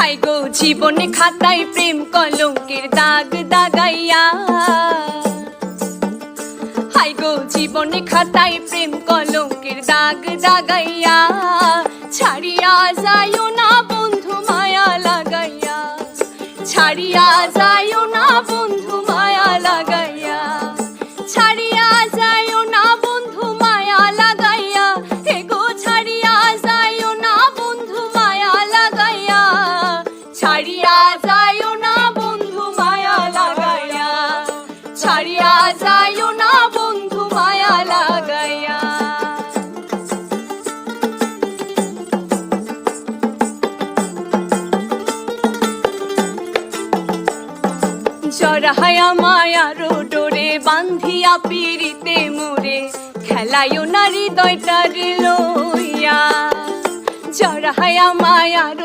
High গো জীবনে খাতায় প্রেম কলঙ্কের দাগ দাগাইয়া, হাই গো জীবনে খাতায় প্রেম কলঙ্কের দাগ দাগাইয়া, ছাড়িয়া যাইও না বন্ধু মায়া লাগাইয়া, ছাড়িয়া যাইও না বন্ধু মায়া লাগাইয়া, ছাড়িয়া যাইও না বন্ধু মায়া লাগাইয়া, হে গো ছাড়িয়া যাইও না বন্ধু মায়া লাগাইয়া, ছাড়িয়া যাইও না বন্ধু মায়া লাগাইয়া, ছাড়িয়া যাইও না বন্ধু মায়া লাগাইয়া। জড়াইয়া মায়ার ডোরে বান্ধিয়া পিরিতে মোরে, খেলায়ও না হৃদয়টার লইয়া, জড়াইয়া মায়ার